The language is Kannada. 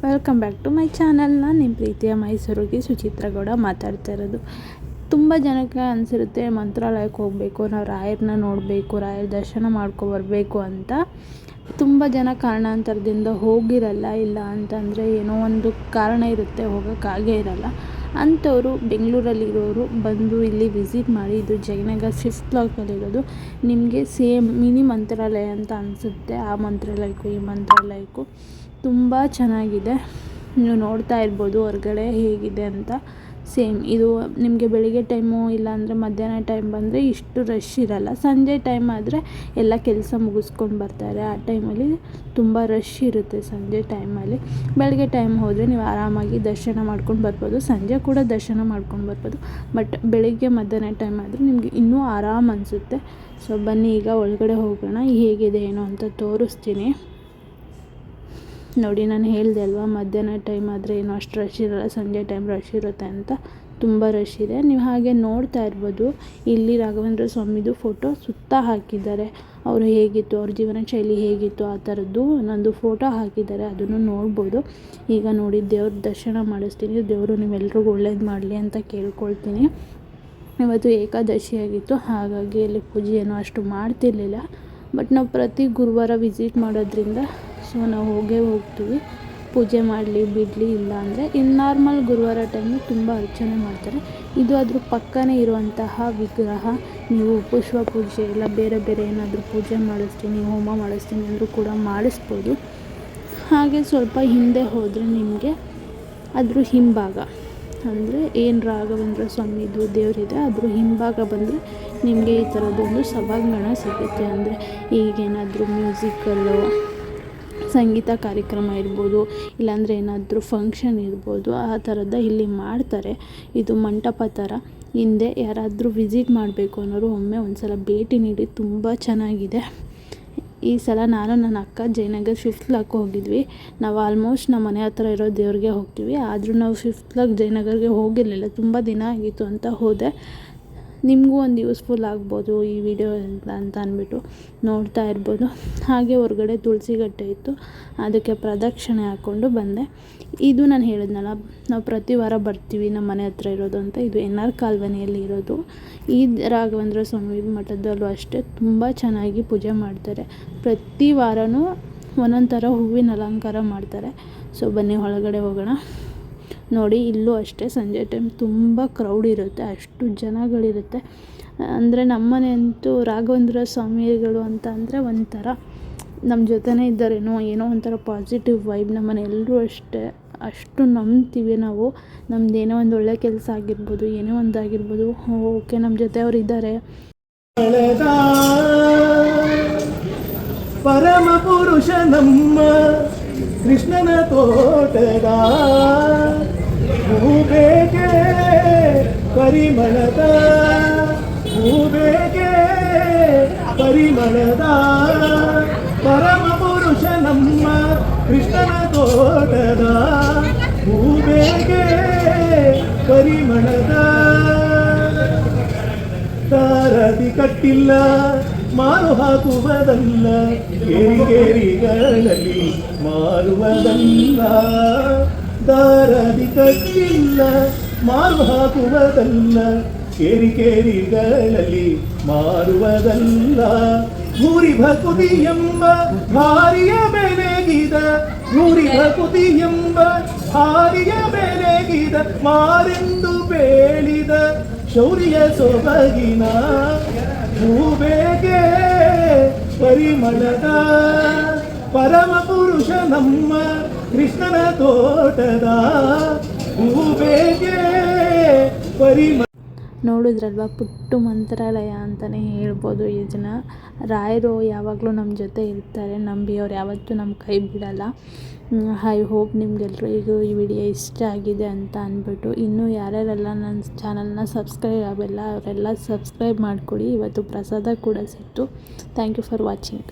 Welcome back to my channel. ನಾನು ನಿಮ್ಮ ಪ್ರೀತಿಯ ಮೈಸೂರಿಗೆ ಸುಚಿತ್ರ ಗೌಡ ಮಾತಾಡ್ತಾ ಇರೋದು. ತುಂಬ ಜನಕ್ಕೆ ಅನಿಸಿರುತ್ತೆ ಮಂತ್ರಾಲಯಕ್ಕೆ ಹೋಗಬೇಕು, ನಾವು ರಾಯರನ್ನ ನೋಡಬೇಕು, ರಾಯರ ದರ್ಶನ ಮಾಡ್ಕೊಬರ್ಬೇಕು ಅಂತ. ತುಂಬ ಜನ ಕಾರಣಾಂತರದಿಂದ ಹೋಗಿರಲ್ಲ, ಇಲ್ಲ ಅಂತಂದರೆ ಏನೋ ಒಂದು ಕಾರಣ ಇರುತ್ತೆ ಹೋಗೋಕ್ಕಾಗೇ ಇರಲ್ಲ. ಅಂಥವರು ಬೆಂಗಳೂರಲ್ಲಿರೋರು ಬಂದು ಇಲ್ಲಿ ವಿಸಿಟ್ ಮಾಡಿ. ಇದು ಜಯನಗರ್ 5th ಬ್ಲಾಕಲ್ಲಿರೋದು. ನಿಮಗೆ ಸೇಮ್ ಮಿನಿ ಮಂತ್ರಾಲಯ ಅಂತ ಅನಿಸುತ್ತೆ. ಆ ಮಂತ್ರಾಲಯಕ್ಕೂ ಈ ಮಂತ್ರಾಲಯಕ್ಕೂ ತುಂಬ ಚೆನ್ನಾಗಿದೆ. ನೀವು ನೋಡ್ತಾ ಇರ್ಬೋದು ಹೊರಗಡೆ ಹೇಗಿದೆ ಅಂತ. ಸೇಮ್ ಇದು ನಿಮಗೆ ಬೆಳಿಗ್ಗೆ ಟೈಮು ಇಲ್ಲಾಂದರೆ ಮಧ್ಯಾಹ್ನ ಟೈಮ್ ಬಂದರೆ ಇಷ್ಟು ರಶ್ ಇರಲ್ಲ. ಸಂಜೆ ಟೈಮ್ ಆದರೆ ಎಲ್ಲ ಕೆಲಸ ಮುಗಿಸ್ಕೊಂಡು ಬರ್ತಾರೆ. ಆ ಟೈಮಲ್ಲಿ ತುಂಬ ರಶ್ ಇರುತ್ತೆ ಸಂಜೆ ಟೈಮಲ್ಲಿ. ಬೆಳಗ್ಗೆ ಟೈಮ್ ಹೋದರೆ ನೀವು ಆರಾಮಾಗಿ ದರ್ಶನ ಮಾಡ್ಕೊಂಡು ಬರ್ಬೋದು. ಸಂಜೆ ಕೂಡ ದರ್ಶನ ಮಾಡ್ಕೊಂಡು ಬರ್ಬೋದು. ಬಟ್ ಬೆಳಿಗ್ಗೆ ಮಧ್ಯಾಹ್ನ ಟೈಮ್ ಆದರೆ ನಿಮಗೆ ಇನ್ನೂ ಆರಾಮ್ ಅನಿಸುತ್ತೆ. ಸೊ ಬನ್ನಿ ಈಗ ಒಳಗಡೆ ಹೋಗೋಣ, ಹೇಗಿದೆ ಏನು ಅಂತ ತೋರಿಸ್ತೀನಿ. ನೋಡಿ, ನಾನು ಹೇಳಿದೆ ಅಲ್ವಾ ಮಧ್ಯಾಹ್ನ ಟೈಮ್ ಆದರೆ ಏನೋ ಅಷ್ಟು ರಶ್ ಇರೋಲ್ಲ, ಸಂಜೆ ಟೈಮ್ ರಶ್ ಇರುತ್ತೆ ಅಂತ. ತುಂಬ ರಶ್ ಇದೆ. ನೀವು ಹಾಗೆ ನೋಡ್ತಾ ಇರ್ಬೋದು. ಇಲ್ಲಿ ರಾಘವೇಂದ್ರ ಸ್ವಾಮಿದು ಫೋಟೋ ಸುತ್ತ ಹಾಕಿದ್ದಾರೆ. ಅವರು ಹೇಗಿತ್ತು, ಅವ್ರ ಜೀವನ ಶೈಲಿ ಹೇಗಿತ್ತು ಆ ಥರದ್ದು ನಂದು ಫೋಟೋ ಹಾಕಿದ್ದಾರೆ, ಅದನ್ನು ನೋಡ್ಬೋದು. ಈಗ ನೋಡಿ ದೇವ್ರ ದರ್ಶನ ಮಾಡಿಸ್ತೀನಿ. ದೇವರು ನೀವೆಲ್ರಿಗೂ ಒಳ್ಳೇದು ಮಾಡಲಿ ಅಂತ ಕೇಳ್ಕೊಳ್ತೀನಿ. ಇವತ್ತು ಏಕಾದಶಿ ಆಗಿತ್ತು, ಹಾಗಾಗಿ ಅಲ್ಲಿ ಪೂಜೆ ಏನೋ ಅಷ್ಟು ಮಾಡ್ತಿರ್ಲಿಲ್ಲ. ಬಟ್ ನಾವು ಪ್ರತಿ ಗುರುವಾರ ವಿಸಿಟ್ ಮಾಡೋದ್ರಿಂದ ಸೊ ನಾವು ಹೋಗ್ತೀವಿ. ಪೂಜೆ ಮಾಡಲಿ ಬಿಡಲಿ, ಇಲ್ಲ ಅಂದರೆ ಇನ್ನು ನಾರ್ಮಲ್ ಗುರುವಾರ ಟೈಮು ತುಂಬ ಅರ್ಚನೆ ಮಾಡ್ತಾರೆ. ಇದು ಅದ್ರ ಪಕ್ಕನೇ ಇರುವಂತಹ ವಿಗ್ರಹ. ನೀವು ಪುಷ್ಪ ಪೂಜೆ ಇಲ್ಲ ಬೇರೆ ಬೇರೆ ಏನಾದರೂ ಪೂಜೆ ಮಾಡಿಸ್ತೀನಿ, ಹೋಮ ಮಾಡಿಸ್ತೀನಿ ಅಂದರೂ ಕೂಡ ಮಾಡಿಸ್ಬೋದು. ಹಾಗೆ ಸ್ವಲ್ಪ ಹಿಂದೆ ಹೋದರೆ ನಿಮಗೆ ಅದ್ರ ಹಿಂಭಾಗ ಅಂದರೆ ಏನು ರಾಘವೇಂದ್ರ ಸ್ವಾಮಿದು ದೇವರಿದೆ ಅದ್ರ ಹಿಂಭಾಗ ಬಂದರೆ ನಿಮಗೆ ಈ ಥರದ್ದೊಂದು ಸಭಾಂಗಣ ಸಿಗುತ್ತೆ. ಅಂದರೆ ಈಗೇನಾದರೂ ಮ್ಯೂಸಿಕಲ್ಲು ಸಂಗೀತ ಕಾರ್ಯಕ್ರಮ ಇರ್ಬೋದು, ಇಲ್ಲಾಂದರೆ ಏನಾದರೂ ಫಂಕ್ಷನ್ ಇರ್ಬೋದು, ಆ ಥರದ ಇಲ್ಲಿ ಮಾಡ್ತಾರೆ. ಇದು ಮಂಟಪ ಥರ. ಹಿಂದೆ ಯಾರಾದರೂ ವಿಸಿಟ್ ಮಾಡಬೇಕು ಅನ್ನೋರು ಒಮ್ಮೆ ಒಂದು ಸಲ ಭೇಟಿ ನೀಡಿ, ತುಂಬ ಚೆನ್ನಾಗಿದೆ. ಈ ಸಲ ನಾನು ನನ್ನ ಅಕ್ಕ ಜಯನಗರ್ 5th ಬ್ಲಾಕ್ ಹೋಗಿದ್ವಿ. ನಾವು ಆಲ್ಮೋಸ್ಟ್ ನಮ್ಮ ಮನೆ ಹತ್ರ ಇರೋ ದೇವ್ರಿಗೆ ಹೋಗ್ತೀವಿ. ಆದರೂ ನಾವು 5th ಬ್ಲಾಕ್ ಜಯನಗರ್ಗೆ ಹೋಗಿರಲಿಲ್ಲ, ತುಂಬ ದಿನ ಆಗಿತ್ತು ಅಂತ ಹೋದೆ. ನಿಮಗೂ ಒಂದು ಯೂಸ್ಫುಲ್ ಆಗ್ಬೋದು ಈ ವಿಡಿಯೋ ಅಂತ ಅಂದ್ಬಿಟ್ಟು ನೋಡ್ತಾ ಇರ್ಬೋದು. ಹಾಗೆ ಹೊರಗಡೆ ತುಳಸಿ ಕಟ್ಟೆ ಇತ್ತು, ಅದಕ್ಕೆ ಪ್ರದಕ್ಷಿಣೆ ಹಾಕ್ಕೊಂಡು ಬಂದೆ. ಇದು ನಾನು ಹೇಳಿದ್ನಲ್ಲ, ನಾವು ಪ್ರತಿ ವಾರ ಬರ್ತೀವಿ ನಮ್ಮ ಮನೆ ಹತ್ರ ಇರೋದು ಅಂತ. ಇದು NR ಕಾಲೋನಿಯಲ್ಲಿ ಇರೋದು. ಈ ರಾಘವೇಂದ್ರ ಸ್ವಾಮಿ ಮಠದಲ್ಲೂ ಅಷ್ಟೇ ತುಂಬ ಚೆನ್ನಾಗಿ ಪೂಜೆ ಮಾಡ್ತಾರೆ. ಪ್ರತಿ ವಾರವೂ ಒಂದೊಂದು ಥರ ಹೂವಿನ ಅಲಂಕಾರ ಮಾಡ್ತಾರೆ. ಸೊ ಬನ್ನಿ ಒಳಗಡೆ ಹೋಗೋಣ. ನೋಡಿ, ಇಲ್ಲೂ ಅಷ್ಟೇ ಸಂಜೆ ಟೈಮ್ ತುಂಬ ಕ್ರೌಡ್ ಇರುತ್ತೆ, ಅಷ್ಟು ಜನಗಳಿರುತ್ತೆ. ಅಂದರೆ ನಮ್ಮನೆ ಅಂತೂ ರಾಘವೇಂದ್ರ ಸ್ವಾಮಿಗಳು ಅಂತ ಅಂದರೆ ಒಂಥರ ನಮ್ಮ ಜೊತೆನೇ ಇದ್ದಾರೇನೋ, ಏನೋ ಒಂಥರ ಪಾಸಿಟಿವ್ ವೈಬ್. ನಮ್ಮನೆ ಎಲ್ಲರೂ ಅಷ್ಟೇ, ಅಷ್ಟು ನಂಬ್ತೀವಿ ನಾವು. ನಮ್ಮದೇನೋ ಒಂದು ಒಳ್ಳೆ ಕೆಲಸ ಆಗಿರ್ಬೋದು, ಏನೇ ಒಂದು ಆಗಿರ್ಬೋದು, ಓಕೆ ನಮ್ಮ ಜೊತೆ ಅವ್ರು ಇದ್ದಾರೆ. ಪರಮ ಪುರುಷ ನಮ್ಮ ಕೃಷ್ಣನ ತೋಟದ ಹೂಬೇಕೆ ಪರಿಮಳದ, ಹೂಬೇಕೆ ಪರಿಮಳದ, ಪರಮ ಪುರುಷ ನಮ್ಮ ಕೃಷ್ಣನ ತೋಟದ ಹೂಬೇಕೆ ಪರಿಮಳದ. ದಾರದಿ ಕಟ್ಟಿಲ್ಲ ಮಾರು ಹಾಕುವುದಲ್ಲ, ಕೇರಿಗಳಲ್ಲಿ ಮಾರುವುದಲ್ಲ. ದಾರದಿ ಕಟ್ಟಿಲ್ಲ ಮಾರು ಹಾಕುವುದಲ್ಲ, ಕೇರಿಗಳಲ್ಲಿ ಮಾರುವುದಲ್ಲ. ನೂರಿ ಭಕುತಿ ಎಂಬ ಭಾರಿಯ ಬೆಲೆಗಿದ, ನೂರಿ ಭಕುತಿ ಎಂಬ ಭಾರಿಯ ಬೆಲೆಗಿದ, ಮಾರೆಂದು ಬೇಳಿದ ಶೌರ್ಯ ಸೊಬಗಿನ ಹೂಬೇಕೆ ಪರಿಮಳದ, ಪರಮ ಪುರುಷ ನಮ್ಮ ಕೃಷ್ಣನ ತೋಟದ ಹೂಬೇಕೆ ಪರಿಮಳ. ನೋಡಿದ್ರಲ್ವ, ಪುಟ್ಟು ಮಂತ್ರಾಲಯ ಅಂತಲೇ ಹೇಳ್ಬೋದು. ಇದನ್ನು ರಾಯರು ಯಾವಾಗಲೂ ನಮ್ಮ ಜೊತೆ ಇರ್ತಾರೆ, ನಂಬಿ ಅವ್ರು ಯಾವತ್ತೂ ನಮ್ಮ ಕೈ ಬಿಡಲ್ಲ. ಐ ಹೋಪ್ ನಿಮಗೆಲ್ರಿಗೂ ಈ ವಿಡಿಯೋ ಇಷ್ಟ ಆಗಿದೆ ಅಂತ ಅಂದ್ಬಿಟ್ಟು. ಇನ್ನೂ ಯಾರ್ಯಾರೆಲ್ಲ ನನ್ನ ಚಾನಲ್ನ ಸಬ್ಸ್ಕ್ರೈಬ್ ಆಗಲ್ಲ ಅವರೆಲ್ಲ ಸಬ್ಸ್ಕ್ರೈಬ್ ಮಾಡಿಕೊಡಿ. ಇವತ್ತು ಪ್ರಸಾದ ಕೂಡ ಸಿಕ್ತು. Thank you for watching.